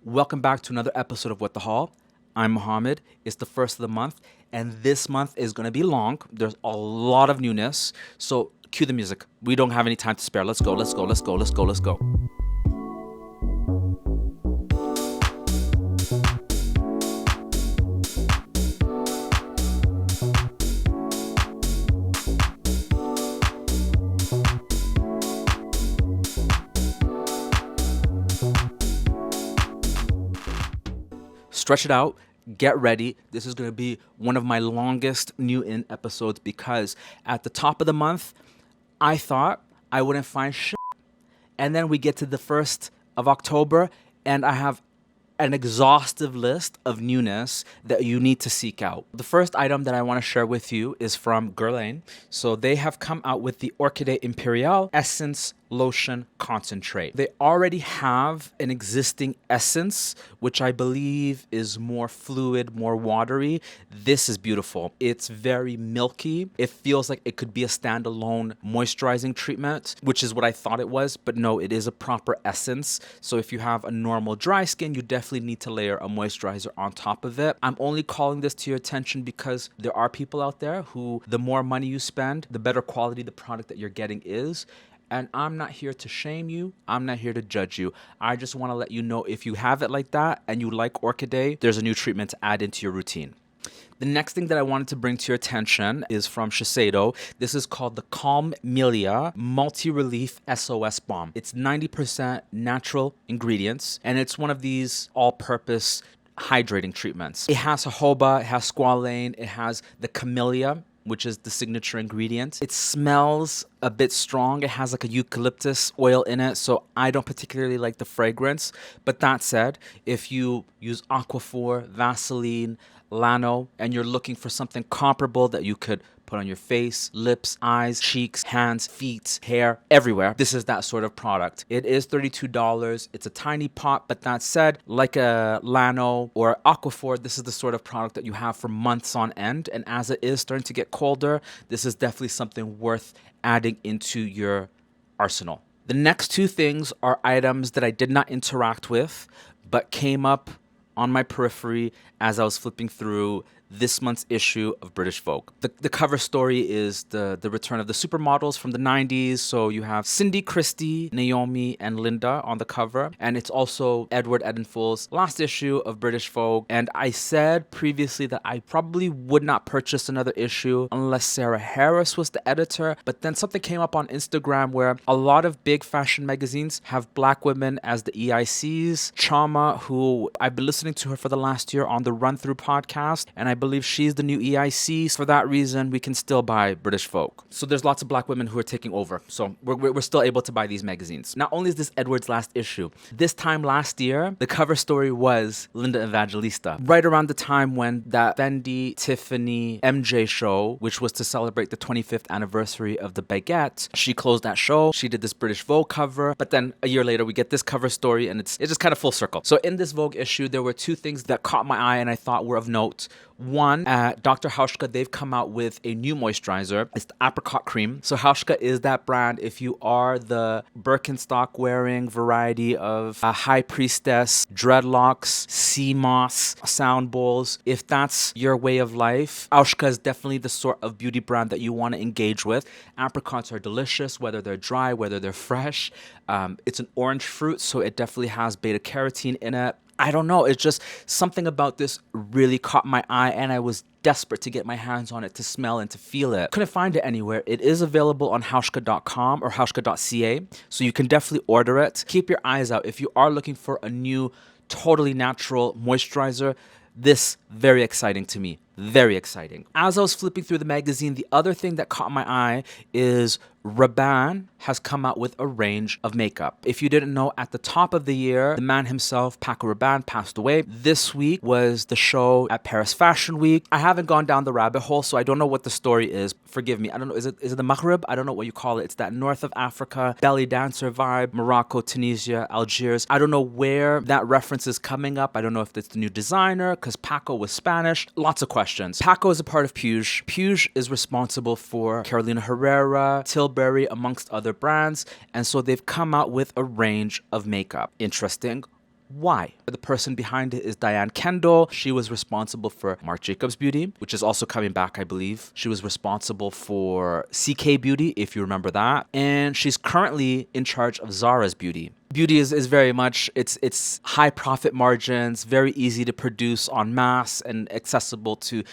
Welcome back to another episode of What the Hall. I'm Mohammed. It's the first of the month, and this month is going to be long. There's a lot of newness, so cue the music. We don't have any time to spare. Let's go, let's go, let's go, let's go, let's go. Stretch it out. Get ready. This is going to be one of my longest new in episodes because at the top of the month, I thought I wouldn't find shit. And then we get to the 1st of October and I have an exhaustive list of newness that you need to seek out. The first item that I want to share with you is from Guerlain. So they have come out with the Orchidée Impériale Essence Lotion Concentrate. They already have an existing essence, which I believe is more fluid, more watery. This is beautiful. It's very milky. It feels like it could be a standalone moisturizing treatment, which is what I thought it was, but no, it is a proper essence. So if you have a normal dry skin, you definitely need to layer a moisturizer on top of it. I'm only calling this to your attention because there are people out there who the more money you spend, the better quality the product that you're getting is. And I'm not here to shame you. I'm not here to judge you. I just want to let you know if you have it like that and you like Orchidée, there's a new treatment to add into your routine. The next thing that I wanted to bring to your attention is from Shiseido. This is called the Calm Milia Multi-Relief SOS Balm. It's 90% natural ingredients, and it's one of these all-purpose hydrating treatments. It has jojoba, it has squalane, it has the camellia, which is the signature ingredient. It smells a bit strong. It has like a eucalyptus oil in it, so I don't particularly like the fragrance. But that said, if you use Aquaphor, Vaseline, Lano, and you're looking for something comparable that you could put on your face, lips, eyes, cheeks, hands, feet, hair, everywhere, this is that sort of product. It is $32. It's a tiny pot, but that said, like a Lano or Aquaphor, this is the sort of product that you have for months on end. And as it is starting to get colder, this is definitely something worth adding into your arsenal. The next two things are items that I did not interact with, but came up on my periphery as I was flipping through this month's issue of British Vogue. The cover story is the return of the supermodels from the 90s. So you have Cindy, Christy, Naomi, and Linda on the cover. And it's also Edward Edenfull's last issue of British Vogue. And I said previously that I probably would not purchase another issue unless Sarah Harris was the editor. But then something came up on Instagram where a lot of big fashion magazines have black women as the EICs. Chama, who I've been listening to her for the last year on the Run Through podcast, and I believe she's the new EIC. For that reason, we can still buy British Vogue. So there's lots of black women who are taking over. So we're still able to buy these magazines. Not only is this Edward's last issue, this time last year, the cover story was Linda Evangelista. Right around the time when that Fendi, Tiffany, MJ show, which was to celebrate the 25th anniversary of the Baguette, she closed that show. She did this British Vogue cover. But then a year later, we get this cover story and it's just kind of full circle. So in this Vogue issue, there were two things that caught my eye and I thought were of note. One, at Dr. Hauschka, they've come out with a new moisturizer. It's the apricot cream. So Hauschka is that brand. If you are the Birkenstock wearing variety of high priestess, dreadlocks, sea moss, sound bowls, if that's your way of life, Hauschka is definitely the sort of beauty brand that you want to engage with. Apricots are delicious, whether they're dry, whether they're fresh. It's an orange fruit, so it definitely has beta carotene in it. I don't know. It's just something about this really caught my eye and I was desperate to get my hands on it, to smell and to feel it. Couldn't find it anywhere. It is available on hauschka.com or hauschka.ca, so you can definitely order it. Keep your eyes out. If you are looking for a new, totally natural moisturizer, this very exciting to me. Very exciting. As I was flipping through the magazine, the other thing that caught my eye is Rabanne has come out with a range of makeup. If you didn't know, at the top of the year, the man himself, Paco Rabanne, passed away. This week was the show at Paris Fashion Week. I haven't gone down the rabbit hole, so I don't know what the story is. Forgive me. I don't know. Is it the Maghreb? I don't know what you call it. It's that north of Africa, belly dancer vibe, Morocco, Tunisia, Algiers. I don't know where that reference is coming up. I don't know if it's the new designer, because Paco was Spanish. Lots of questions. Paco is a part of Puig. Puig is responsible for Carolina Herrera, Tilbury, amongst other brands. And so they've come out with a range of makeup. Interesting. Why? The person behind it is Diane Kendall. She was responsible for Marc Jacobs Beauty, which is also coming back, I believe. She was responsible for CK Beauty, if you remember that. And she's currently in charge of Zara's Beauty. Beauty is very much, it's high profit margins, very easy to produce en masse and accessible to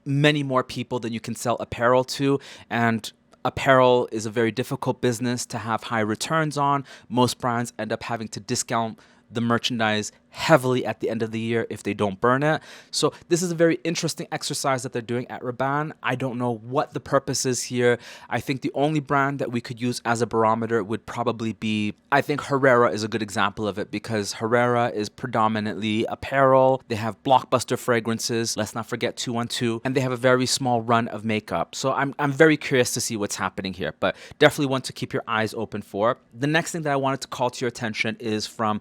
many more people than you can sell apparel to. And apparel is a very difficult business to have high returns on. Most brands end up having to discount the merchandise heavily at the end of the year if they don't burn it. So this is a very interesting exercise that they're doing at Rabanne. I don't know what the purpose is here. I think the only brand that we could use as a barometer would probably be, I think Herrera is a good example of it, because Herrera is predominantly apparel. They have blockbuster fragrances, let's not forget 212, and they have a very small run of makeup. So I'm very curious to see what's happening here, but definitely want to keep your eyes open for. The next thing that I wanted to call to your attention is from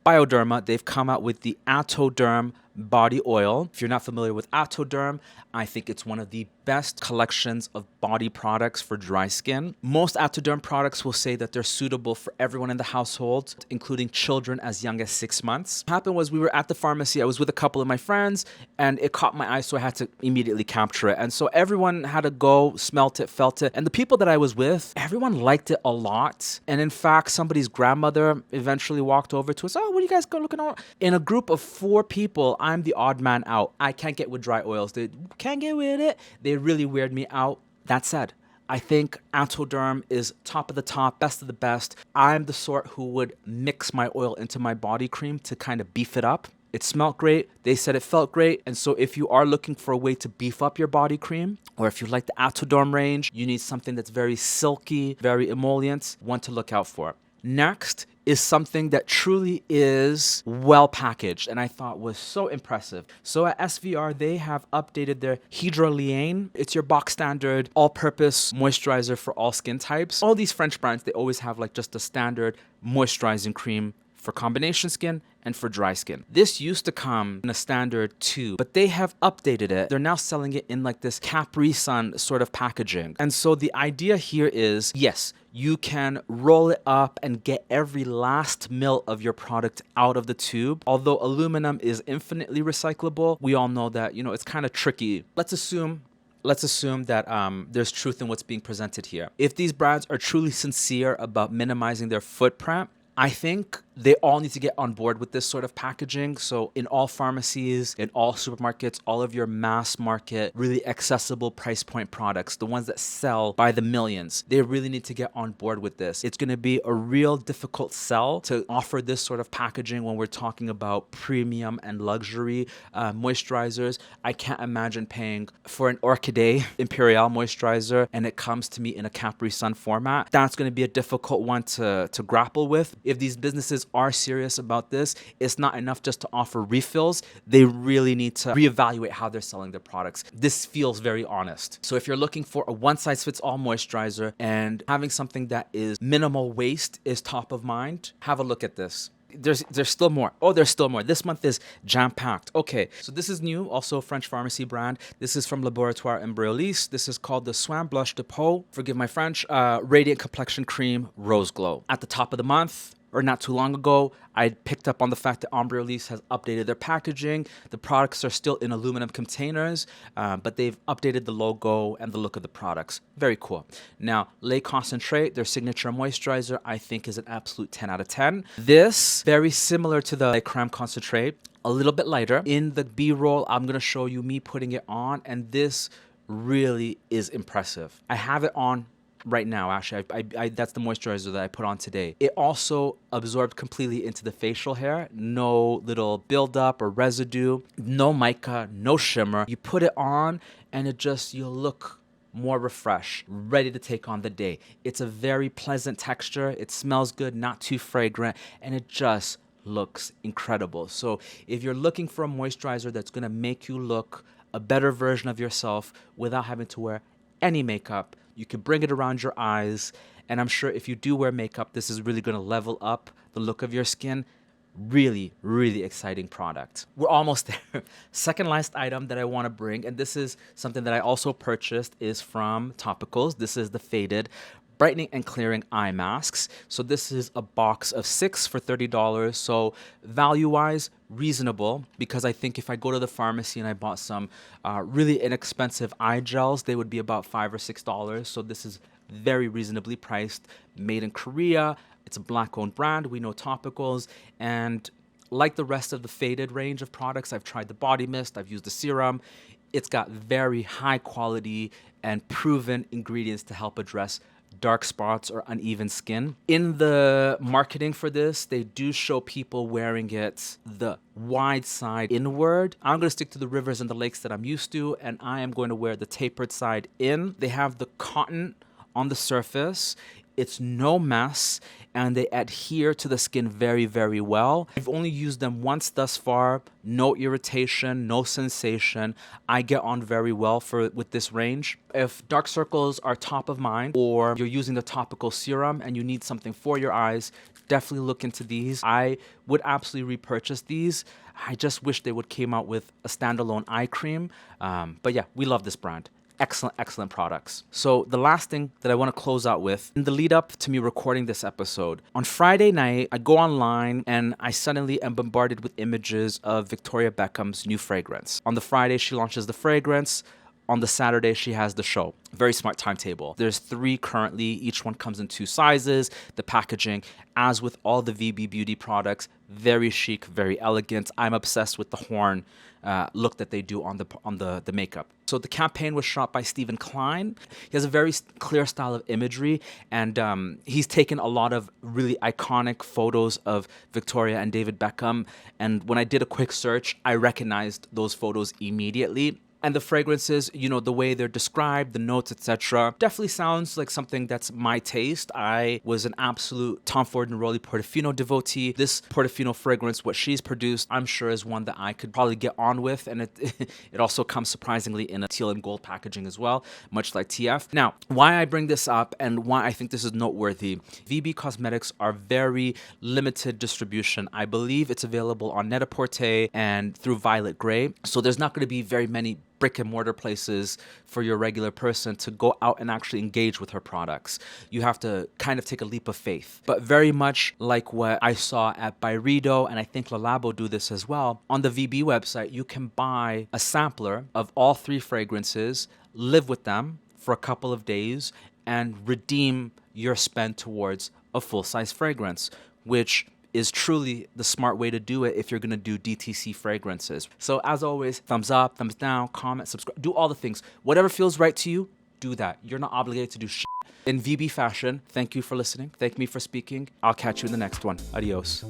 Bioderma. They've come out with the Atoderm body oil. If you're not familiar with Atoderm, I think it's one of the best collections of body products for dry skin. Most Atoderm products will say that they're suitable for everyone in the household, including children as young as 6 months. What happened was we were at the pharmacy. I was with a couple of my friends and it caught my eye, so I had to immediately capture it. And so everyone had to go, smelt it, felt it. And the people that I was with, everyone liked it a lot. And in fact, somebody's grandmother eventually walked over to us. Oh, what are you guys looking on? In a group of 4 people, I'm the odd man out. I can't get with dry oils. They can't get with it. They really weird me out. That said, I think Atoderm is top of the top, best of the best. I'm the sort who would mix my oil into my body cream to kind of beef it up. It smelled great. They said it felt great. And so if you are looking for a way to beef up your body cream, or if you like the Atoderm range, you need something that's very silky, very emollient, one to look out for. Next is something that truly is well packaged and I thought was so impressive. So at SVR, they have updated their Hydrolyane. It's your box standard all-purpose moisturizer for all skin types. All these French brands, they always have like just a standard moisturizing cream for combination skin and for dry skin. This used to come in a standard tube, but they have updated it. They're now selling it in like this Capri Sun sort of packaging. And so the idea here is, yes, you can roll it up and get every last mil of your product out of the tube. Although aluminum is infinitely recyclable, we all know that, it's kind of tricky. Let's assume that there's truth in what's being presented here. If these brands are truly sincere about minimizing their footprint, I think they all need to get on board with this sort of packaging. So in all pharmacies, in all supermarkets, all of your mass market, really accessible price point products, the ones that sell by the millions, they really need to get on board with this. It's going to be a real difficult sell to offer this sort of packaging when we're talking about premium and luxury moisturizers. I can't imagine paying for an Orchidea Imperial moisturizer and it comes to me in a Capri Sun format. That's going to be a difficult one to grapple with. If these businesses are serious about this, it's not enough just to offer refills. They really need to reevaluate how they're selling their products. This feels very honest. So if you're looking for a one-size-fits-all moisturizer and having something that is minimal waste is top of mind, have a look at this. There's still more. Oh, there's still more. This month is jam-packed. Okay, so this is new, also a French pharmacy brand. This is from Laboratoire Embryolisse. This is called the Soin Blush de Peau. Forgive my French. Radiant Complexion Cream Rose Glow. At the top of the month, or not too long ago, I picked up on the fact that Embryolisse has updated their packaging. The products are still in aluminum containers, but they've updated the logo and the look of the products. Very cool. Now, Lait Concentrate, their signature moisturizer, I think is an absolute 10 out of 10. This, very similar to the Crème Concentrate, a little bit lighter. In the B-roll, I'm going to show you me putting it on, and this really is impressive. I have it on right now, actually. I that's the moisturizer that I put on today. It also absorbed completely into the facial hair. No little buildup or residue. No mica, no shimmer. You put it on and you look more refreshed, ready to take on the day. It's a very pleasant texture. It smells good, not too fragrant, and it just looks incredible. So if you're looking for a moisturizer that's gonna make you look a better version of yourself without having to wear any makeup, you can bring it around your eyes, and I'm sure if you do wear makeup, this is really going to level up the look of your skin. Really, really exciting product. We're almost there. Second last item that I want to bring, and this is something that I also purchased, is from Topicals. This is the Faded brightening and clearing eye masks. So this is a box of 6 for $30. So value-wise, reasonable, because I think if I go to the pharmacy and I bought some really inexpensive eye gels, they would be about $5 or $6. So this is very reasonably priced, made in Korea. It's a Black-owned brand. We know Topicals, and like the rest of the Faded range of products, I've tried the body mist, I've used the serum. It's got very high quality and proven ingredients to help address dark spots or uneven skin. In the marketing for this, they do show people wearing it the wide side inward. I'm going to stick to the rivers and the lakes that I'm used to, and I am going to wear the tapered side in. They have the cotton on the surface. It's no mess, and they adhere to the skin very, very well. I've only used them once thus far. No irritation, no sensation. I get on very well with this range. If dark circles are top of mind, or you're using the topical serum and you need something for your eyes, definitely look into these. I would absolutely repurchase these. I just wish they would came out with a standalone eye cream. But yeah, we love this brand. Excellent products. So the last thing that I want to close out with, in the lead up to me recording this episode, on Friday night, I go online and I suddenly am bombarded with images of Victoria Beckham's new fragrance. On the Friday, she launches the fragrance. On the Saturday, she has the show. Very smart timetable. There's 3 currently. Each one comes in 2 sizes. The packaging, as with all the VB Beauty products, very chic, very elegant. I'm obsessed with the horn look that they do on the makeup. So the campaign was shot by Stephen Klein. He has a very clear style of imagery, and he's taken a lot of really iconic photos of Victoria and David Beckham. And when I did a quick search, I recognized those photos immediately. And the fragrances, you know, the way they're described, the notes, etc., definitely sounds like something that's my taste. I was an absolute Tom Ford and Rolly Portofino devotee. This Portofino fragrance, what she's produced, I'm sure is one that I could probably get on with. And it also comes surprisingly in a teal and gold packaging as well, much like TF. Now, why I bring this up and why I think this is noteworthy, VB Cosmetics are very limited distribution. I believe it's available on Net-a-Porter and through Violet Grey. So there's not going to be very many brick and mortar places for your regular person to go out and actually engage with her products. You have to kind of take a leap of faith. But very much like what I saw at Byredo, and I think Le Labo do this as well, on the VB website, you can buy a sampler of all 3 fragrances, live with them for a couple of days, and redeem your spend towards a full-size fragrance, which is truly the smart way to do it if you're going to do DTC fragrances. So as always, thumbs up, thumbs down, comment, subscribe, do all the things. Whatever feels right to you, do that. You're not obligated to do shit. In VB fashion, thank you for listening. Thank me for speaking. I'll catch you in the next one. Adios.